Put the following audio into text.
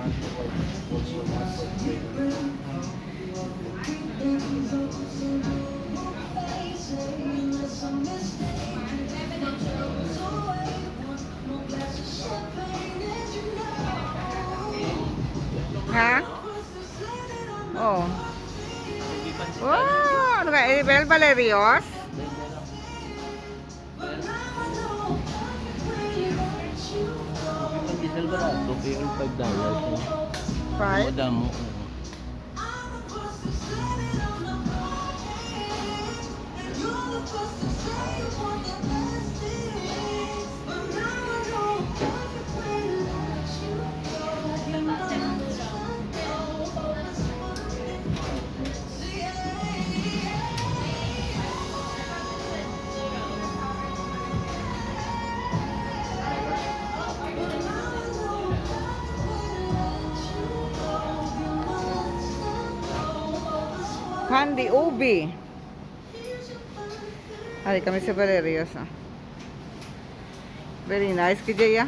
Ha? Oh. Wow, ano ka? Bel Valerios? Ang diesel barato, pero $5. Five? Madamo. Candy Ubi. Ay, kami sa Valerios. Ah. Very nice, Kijaya.